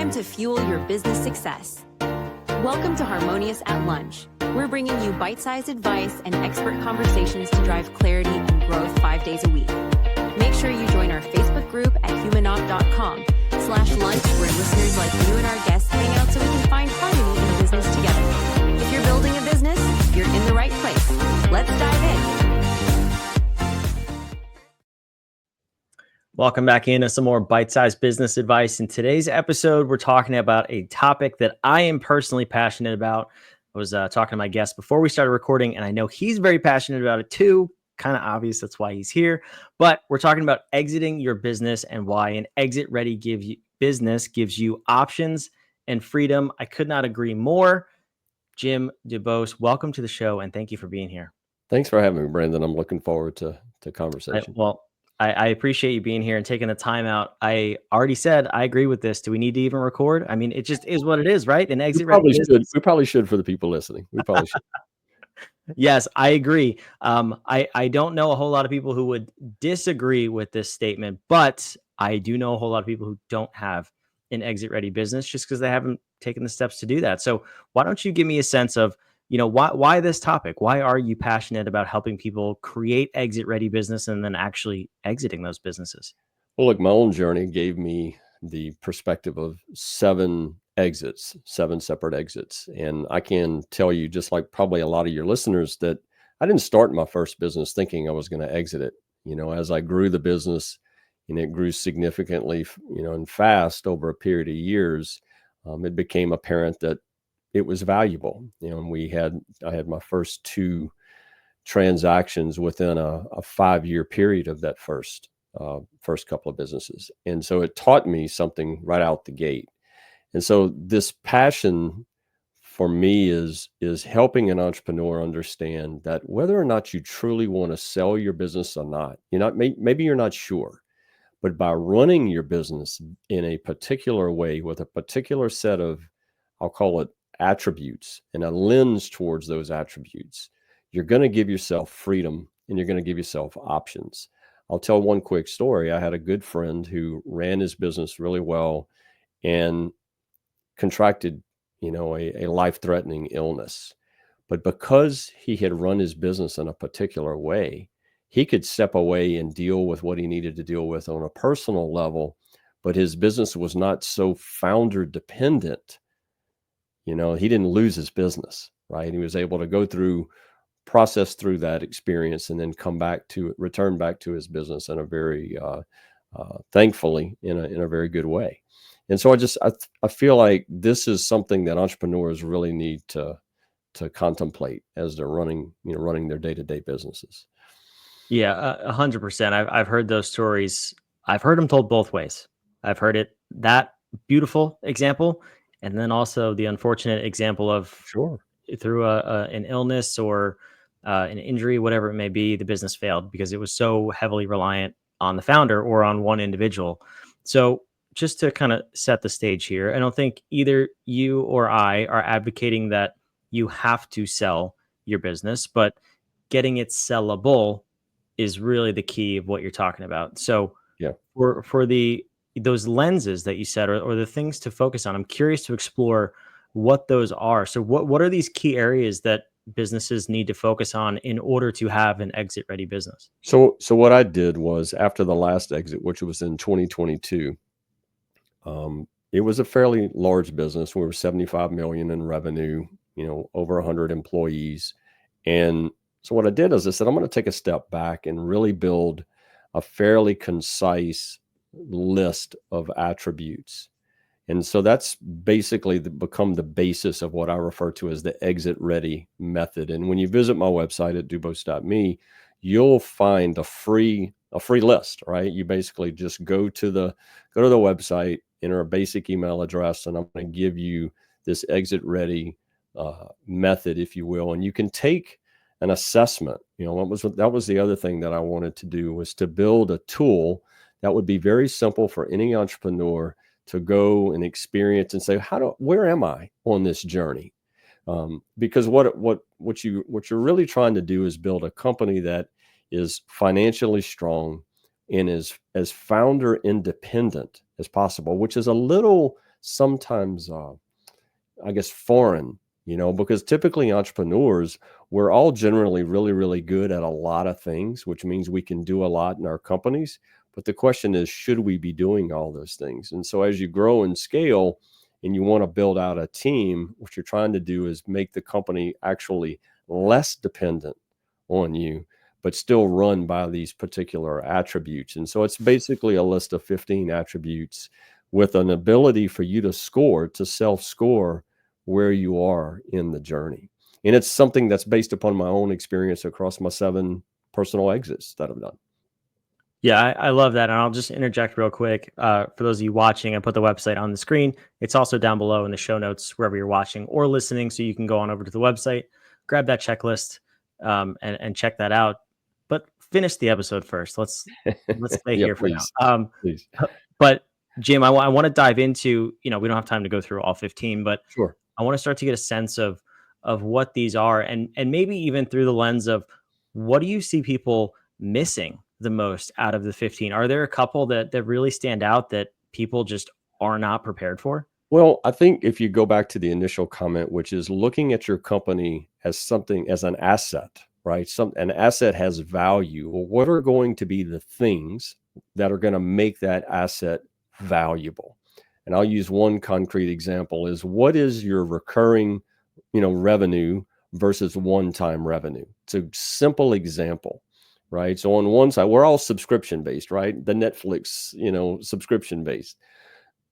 time to fuel your business success. Welcome to Harmonious at Lunch. We're bringing you bite-sized advice and expert conversations to drive clarity and growth 5 days a week. Make sure you join our Facebook group at humanopt.com/lunch, where listeners like you and our guests hang out so we can find harmony in business together. If you're building a business, you're in the right place. Let's dive in. Welcome back into some more bite-sized business advice. In today's episode, we're talking about a topic that I am personally passionate about. I was talking to my guest before we started recording, and I know he's very passionate about it too. Kind of obvious, that's why he's here. But we're talking about exiting your business and why an exit-ready business gives you options and freedom. I could not agree more. Jim DuBos, welcome to the show, and thank you for being here. Thanks for having me, Brandon. I'm looking forward to conversation. I appreciate you being here and taking the time out. I already said I agree with this. Do we need to even record? I mean, it just is what it is, right? An exit ready business. We probably should for the people listening. We probably should. Yes, I agree. I don't know a whole lot of people who would disagree with this statement, but I do know a whole lot of people who don't have an exit ready business just because they haven't taken the steps to do that. So why don't you give me a sense of, why this topic? Why are you passionate about helping people create exit ready business and then actually exiting those businesses? Well, look, my own journey gave me the perspective of 7 separate exits. And I can tell you, just like probably a lot of your listeners, that I didn't start my first business thinking I was going to exit it. As I grew the business and it grew significantly, and fast over a period of years, it became apparent that it was valuable. And I had my first 2 transactions within a 5-year period of that first couple of businesses. And so it taught me something right out the gate. And so this passion for me is helping an entrepreneur understand that whether or not you truly want to sell your business or not, maybe you're not sure, but by running your business in a particular way with a particular set of, I'll call it attributes, and a lens towards those attributes, you're going to give yourself freedom and you're going to give yourself options. I'll tell one quick story. I had a good friend who ran his business really well and contracted, a life-threatening illness. But because he had run his business in a particular way, he could step away and deal with what he needed to deal with on a personal level, but his business was not so founder dependent. He didn't lose his business, right? He was able to process through that experience and then return back to his business in a very, thankfully, in a very good way. And so I feel like this is something that entrepreneurs really need to contemplate as they're running their day-to-day businesses. Yeah, 100%. I've heard those stories. I've heard them told both ways. I've heard that beautiful example, and then also the unfortunate example of through an illness or an injury, whatever it may be, the business failed because it was so heavily reliant on the founder or on one individual. So just to kind of set the stage here, I don't think either you or I are advocating that you have to sell your business, but getting it sellable is really the key of what you're talking about. So yeah, for those lenses that you said, or the things to focus on, I'm curious to explore what those are. So what are these key areas that businesses need to focus on in order to have an exit ready business? So what I did was, after the last exit, which was in 2022, it was a fairly large business. We were 75 million in revenue, over 100 employees. And so what I did is I said, I'm going to take a step back and really build a fairly concise list of attributes. And so that's basically become the basis of what I refer to as the exit ready method. And when you visit my website at dubos.me, you'll find a free list, right? You basically just go to the website, enter a basic email address, and I'm going to give you this exit ready method, if you will. And you can take an assessment. That was the other thing that I wanted to do, was to build a tool that would be very simple for any entrepreneur to go and experience and say, where am I on this journey? Because what you're really trying to do is build a company that is financially strong and is as founder independent as possible, which is a little sometimes, I guess, foreign, because typically entrepreneurs, we're all generally really, really good at a lot of things, which means we can do a lot in our companies. But the question is, should we be doing all those things? And so as you grow and scale and you want to build out a team, what you're trying to do is make the company actually less dependent on you, but still run by these particular attributes. And so it's basically a list of 15 attributes with an ability for you to self-score where you are in the journey. And it's something that's based upon my own experience across my 7 personal exits that I've done. Yeah, I love that. And I'll just interject real quick. For those of you watching, I put the website on the screen. It's also down below in the show notes, wherever you're watching or listening. So you can go on over to the website, grab that checklist, and check that out. But finish the episode first. Let's stay Yeah, here for please. now. Please. But Jim, I want to dive into, we don't have time to go through all 15, but Sure. I want to start to get a sense of what these are, and maybe even through the lens of what do you see people missing the most out of the 15? Are there a couple that really stand out that people just are not prepared for? Well, I think if you go back to the initial comment, which is looking at your company as something, as an asset, right? An asset has value. Well, what are going to be the things that are going to make that asset valuable? And I'll use one concrete example is what is your recurring, revenue versus one-time revenue? It's a simple example, right? So on one side, we're all subscription based, right? The Netflix, subscription based.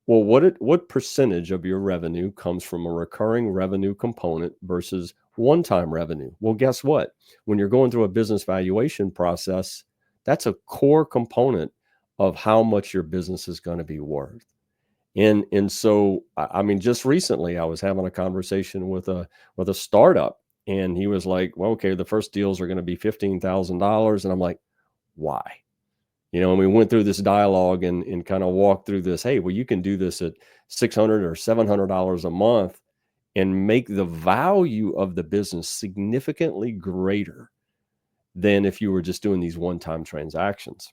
Well, what percentage of your revenue comes from a recurring revenue component versus one-time revenue? Well, guess what? When you're going through a business valuation process, that's a core component of how much your business is going to be worth. And so, I mean, just recently I was having a conversation with a startup, and he was like, "Well, okay, the first deals are going to be $15,000," and I'm like, "Why?" And we went through this dialogue and kind of walked through this. Hey, well, you can do this at $600 or $700 a month and make the value of the business significantly greater than if you were just doing these one-time transactions.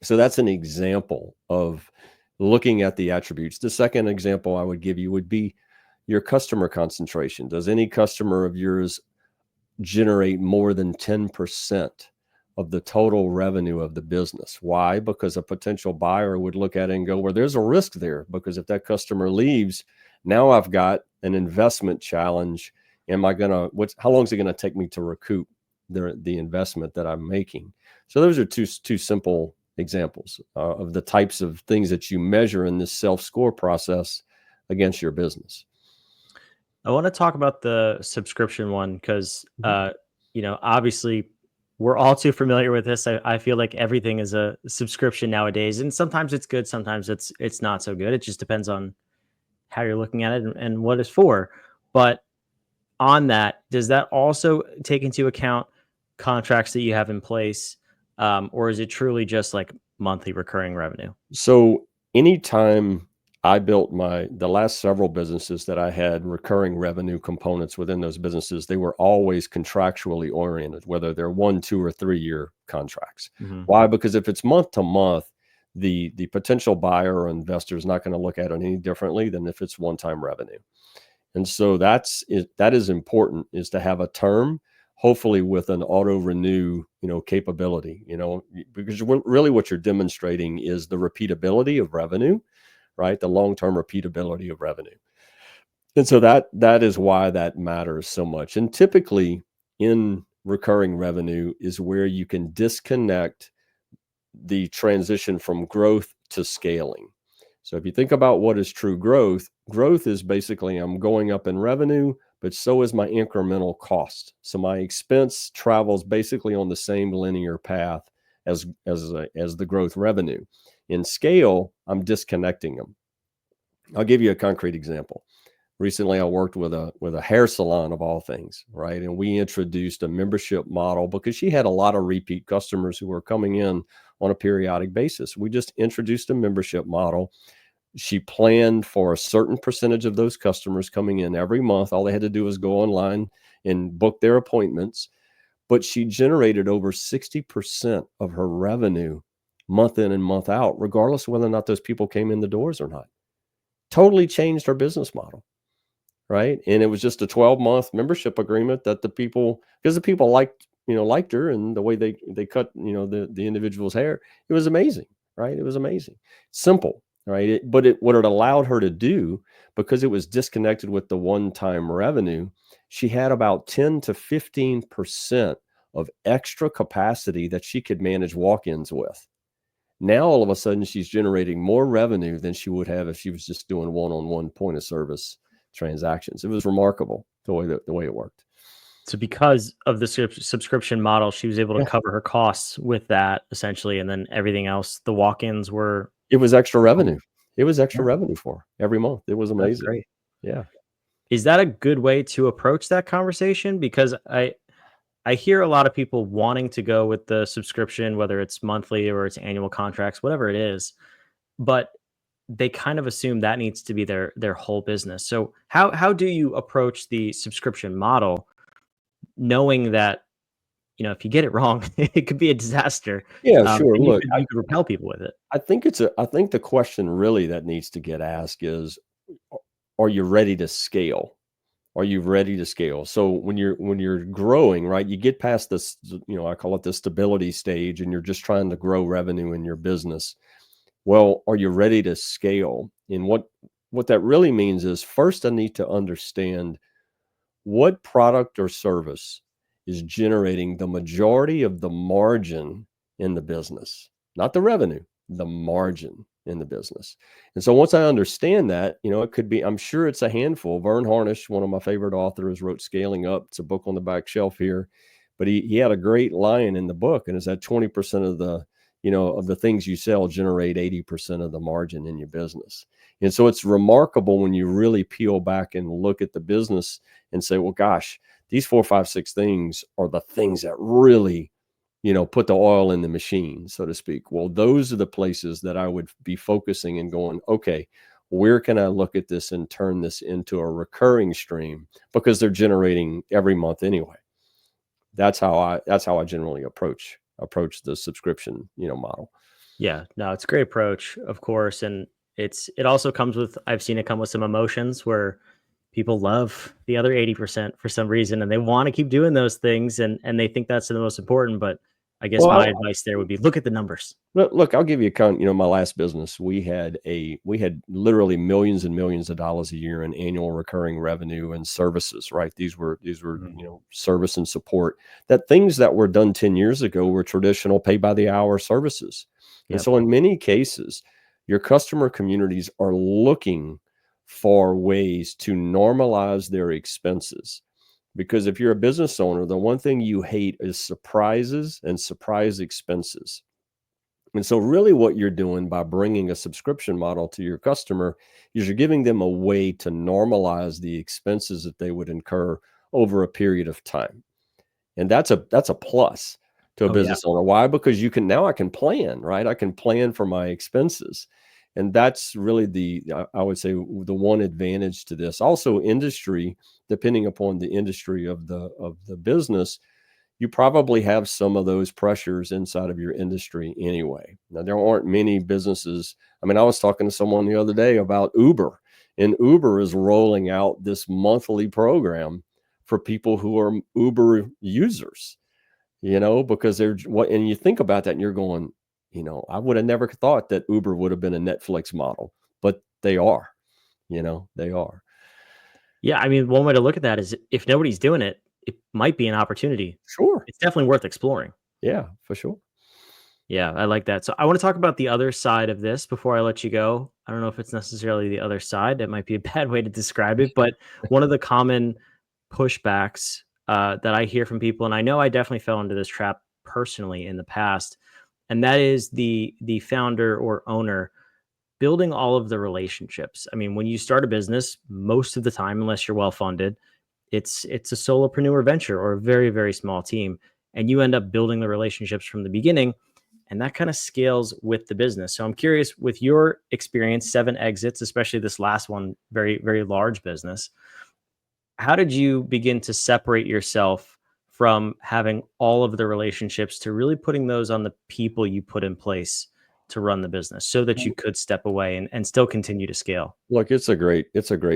So that's an example of looking at the attributes. The second example I would give you would be your customer concentration. Does any customer of yours generate more than 10% of the total revenue of the business? Why? Because a potential buyer would look at it and go, well, there's a risk there, because if that customer leaves, now I've got an investment challenge. How long is it going to take me to recoup the investment that I'm making? So those are two simple examples of the types of things that you measure in this self-score process against your business. I want to talk about the subscription one because, obviously we're all too familiar with this. I feel like everything is a subscription nowadays, and sometimes it's good, sometimes it's not so good. It just depends on how you're looking at it and what it's for. But on that, does that also take into account contracts that you have in place, or is it truly just like monthly recurring revenue? So anytime I built the last several businesses that I had recurring revenue components within those businesses, they were always contractually oriented, whether they're 1, 2, or 3-year contracts. Mm-hmm. Why? Because if it's month to month, the potential buyer or investor is not going to look at it any differently than if it's one-time revenue. And so that is important, is to have a term, hopefully with an auto renew, capability, because really what you're demonstrating is the repeatability of revenue, right? The long-term repeatability of revenue. And so that is why that matters so much. And typically in recurring revenue is where you can disconnect the transition from growth to scaling. So if you think about what is true growth is basically I'm going up in revenue, but so is my incremental cost. So my expense travels basically on the same linear path as the growth revenue. In scale, I'm disconnecting them. I'll give you a concrete example. Recently, I worked with a hair salon of all things, right? And we introduced a membership model because she had a lot of repeat customers who were coming in on a periodic basis. We just introduced a membership model. She planned for a certain percentage of those customers coming in every month. All they had to do was go online and book their appointments. But she generated over 60% of her revenue month in and month out, regardless of whether or not those people came in the doors or not. Totally changed our business model. Right. And it was just a 12-month membership agreement that because the people liked her and the way they cut, the individual's hair. It was amazing. Right. It was amazing. Simple. Right. What it allowed her to do, because it was disconnected with the one-time revenue, she had about 10 to 15% of extra capacity that she could manage walk-ins with. Now, all of a sudden, she's generating more revenue than she would have if she was just doing one-on-one point of service transactions. It was remarkable the way it worked. So because of the subscription model, she was able to Yeah. cover her costs with that essentially, and then everything else, the walk-ins were. It was extra Oh, revenue. It was extra yeah, revenue for her every month. It was that's amazing. great. Yeah. Is that a good way to approach that conversation? Because I hear a lot of people wanting to go with the subscription, whether it's monthly or it's annual contracts, whatever it is, but they kind of assume that needs to be their whole business. So how do you approach the subscription model, knowing that if you get it wrong, it could be a disaster, Yeah, sure. and Look, you could repel people with it. I think the question really that needs to get asked is, are you ready to scale? Are you ready to scale? So when you're growing, right, you get past this, I call it the stability stage, and you're just trying to grow revenue in your business. Well, are you ready to scale? And what that really means is, first I need to understand what product or service is generating the majority of the margin in the business, not the revenue, the margin in the business. And so once I understand that, it could be, I'm sure it's a handful. Vern Harnish, one of my favorite authors, wrote Scaling Up. It's a book on the back shelf here, but he had a great line in the book, and it's that 20% of the things you sell generate 80% of the margin in your business. And so it's remarkable when you really peel back and look at the business and say, well, gosh, these 4, 5, 6 things are the things that really, put the oil in the machine, so to speak. Well, those are the places that I would be focusing and going, okay, where can I look at this and turn this into a recurring stream, because they're generating every month anyway. That's how I generally approach the subscription, model. Yeah, no, it's a great approach, of course, and it also comes with, I've seen it come with some emotions where people love the other 80% for some reason, and they want to keep doing those things, and they think that's the most important. But I guess my Well, advice there would be, look at the numbers. look, I'll give you my last business, we had literally millions and millions of dollars a year in annual recurring revenue and services, right? These were, Mhm. service and support, that things that were done 10 years ago were traditional pay by the hour services. And Yep. so in many cases, your customer communities are looking for ways to normalize their expenses. Because if you're a business owner, the one thing you hate is surprises and surprise expenses. And so really what you're doing by bringing a subscription model to your customer is you're giving them a way to normalize the expenses that they would incur over a period of time. And that's a plus to a Oh yeah. business owner. Why? Because I can plan, right? I can plan for my expenses. And that's really I would say, the one advantage to this. Also, industry, depending upon the industry of the business, you probably have some of those pressures inside of your industry anyway. Now, there aren't many businesses. I mean, I was talking to someone the other day about Uber, and Uber is rolling out this monthly program for people who are Uber users, because and you think about that and you're going, I would have never thought that Uber would have been a Netflix model, but they are, they are. Yeah, I mean, one way to look at that is, if nobody's doing it, it might be an opportunity. Sure. It's definitely worth exploring. Yeah, for sure. Yeah, I like that. So I want to talk about the other side of this before I let you go. I don't know if it's necessarily the other side. That might be a bad way to describe it, but one of the common pushbacks that I hear from people, and I know I definitely fell into this trap personally in the past, and that is the founder or owner building all of the relationships. I mean, when you start a business, most of the time, unless you're well funded, it's a solopreneur venture or a very, very small team, and you end up building the relationships from the beginning, and that kind of scales with the business. So I'm curious, with your experience, 7 exits, especially this last one, very, very large business, how did you begin to separate yourself from having all of the relationships to really putting those on the people you put in place to run the business so that you could step away and still continue to scale? Look, it's a great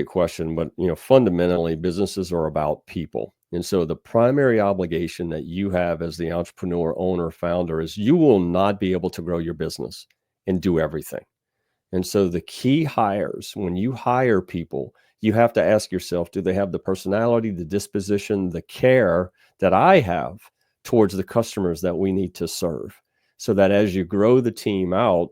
question, but fundamentally businesses are about people. And so the primary obligation that you have as the entrepreneur, owner, founder is you will not be able to grow your business and do everything. And so the key hires, when you hire people, you have to ask yourself, do they have the personality, the disposition, the care that I have towards the customers that we need to serve? So that as you grow the team out,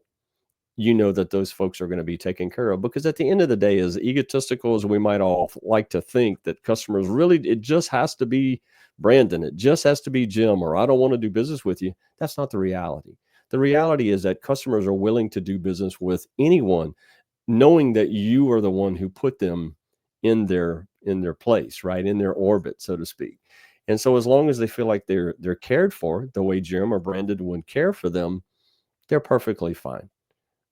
you know that those folks are going to be taken care of. Because at the end of the day, as egotistical as we might all like to think that customers really, it just has to be Brandon, it just has to be Jim, or I don't want to do business with you. That's not the reality. The reality is that customers are willing to do business with anyone, knowing that you are the one who put them in their place, right? In their orbit, so to speak. And so as long as they feel like they're cared for the way Jim or Brandon would care for them, they're perfectly fine.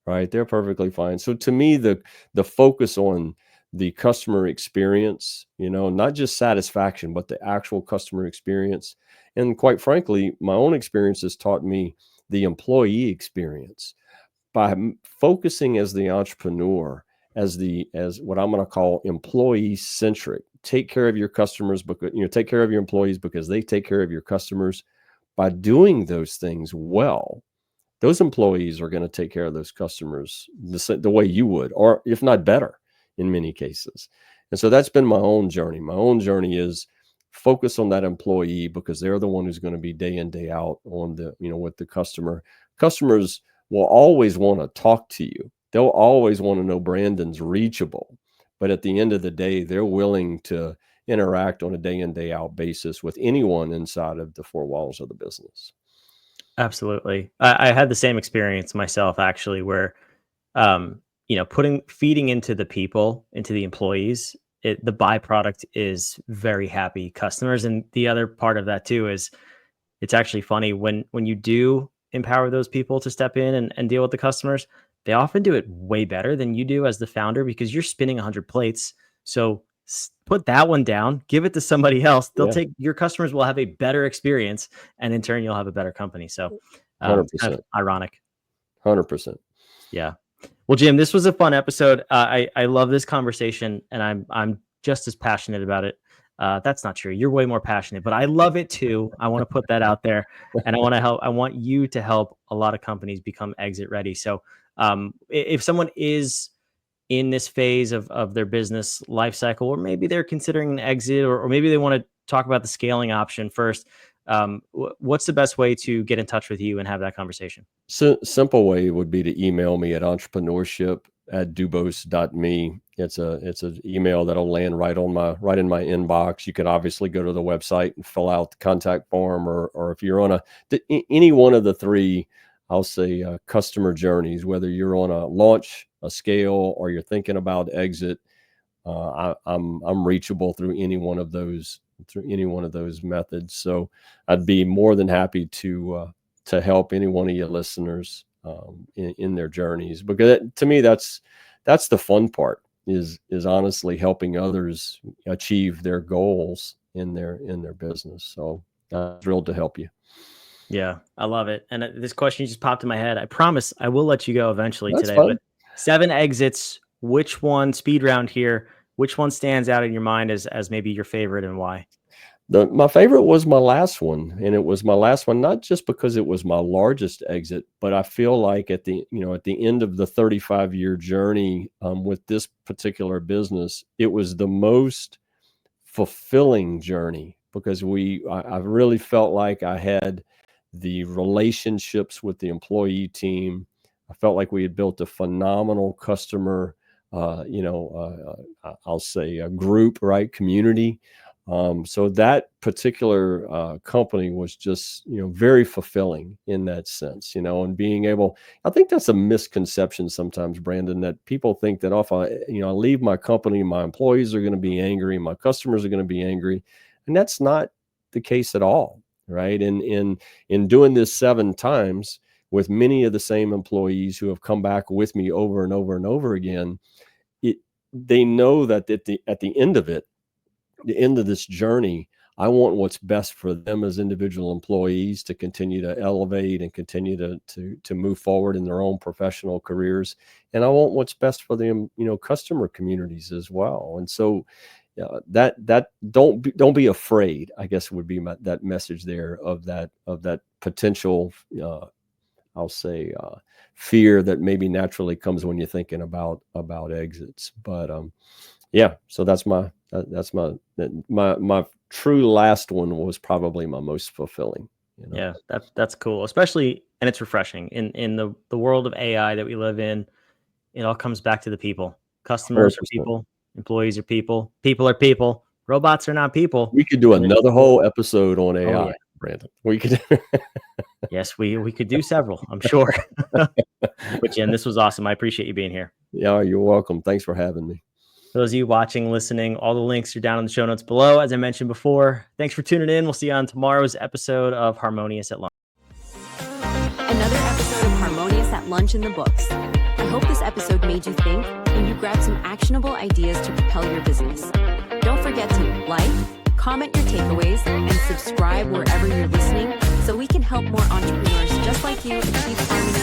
Right? They're perfectly fine. So to me, the focus on the customer experience, not just satisfaction, but the actual customer experience. And quite frankly, my own experience has taught me the employee experience by focusing as the entrepreneur, as what I'm going to call employee centric. Take care of your customers, because take care of your employees because they take care of your customers. By doing those things well, those employees are going to take care of those customers the way you would, or if not better in many cases. And so that's been my own journey. My own journey is focus on that employee because they're the one who's going to be day in, day out on with the customer. Customers will always want to talk to you. They'll always want to know Brandon's reachable. But at the end of the day, they're willing to interact on a day in, day out basis with anyone inside of the four walls of the business. Absolutely. I had the same experience myself, actually, where, feeding into the people, into the employees, the byproduct is very happy customers. And the other part of that too is it's actually funny when you do empower those people to step in and deal with the customers, they often do it way better than you do as the founder because you're spinning 100 plates. So put that one down, give it to somebody else. They'll Yeah, take your customers will have a better experience, and in turn, you'll have a better company. So, it's kind of 100%, ironic. 100%. Yeah. Well, Jim, this was a fun episode. I love this conversation, and I'm just as passionate about it. That's not true. You're way more passionate, but I love it too. I want to put that out there, and I want to help. I want you to help a lot of companies become exit ready. So, if someone is in this phase of their business life cycle, or maybe they're considering an exit, or maybe they want to talk about the scaling option first, what's the best way to get in touch with you and have that conversation? So simple way would be to email me at entrepreneurship@dubos.me. It's an email that'll land right in my inbox. You can obviously go to the website and fill out the contact form, or if you're on any one of the three, I'll say customer journeys, whether you're on a launch, a scale, or you're thinking about exit, I'm reachable through any one of those methods. So I'd be more than happy to help any one of your listeners in their journeys, because to me that's the fun part is honestly helping others achieve their goals in their business. So I'm thrilled to help you. Yeah, I love it. And this question just popped in my head. I promise I will let you go eventually That's today, but fun. 7 exits, which one, speed round here, which one stands out in your mind as maybe your favorite and why? My favorite was my last one, and it was my last one not just because it was my largest exit, but I feel like at the end of the 35-year journey with this particular business, it was the most fulfilling journey because I really felt like I had the relationships with the employee team. I felt like we had built a phenomenal customer, I'll say a group, right? Community. So that particular company was just, very fulfilling in that sense, and being able, I think that's a misconception sometimes, Brandon, that people think that if I leave my company, my employees are going to be angry, my customers are going to be angry. And that's not the case at all. Right. And in doing this 7 times with many of the same employees who have come back with me over and over and over again, they know that at the end of it, the end of this journey, I want what's best for them as individual employees to continue to elevate and continue to move forward in their own professional careers. And I want what's best for them, customer communities as well. And so that don't be afraid, I guess would be that message there of that potential, I'll say, fear that maybe naturally comes when you're thinking about exits. But so that's my true last one was probably my most fulfilling. Yeah, that's cool, especially, and it's refreshing in the world of AI that we live in. It all comes back to the people. Customers 100%. are people, employees are people, people are people, robots are not people. We could do another whole episode on AI, Oh, yeah. Brandon. We could. Yes, we could do several, I'm sure. But Jen, this was awesome. I appreciate you being here. Yeah, you're welcome. Thanks for having me. For those of you watching, listening, all the links are down in the show notes below. As I mentioned before, thanks for tuning in. We'll see you on tomorrow's episode of Harmonious at Lunch. Another episode of Harmonious at Lunch in the books. I hope this episode made you think and you grabbed some actionable ideas to propel your business. Don't forget to like, comment your takeaways, and subscribe wherever you're listening so we can help more entrepreneurs just like you achieve harmony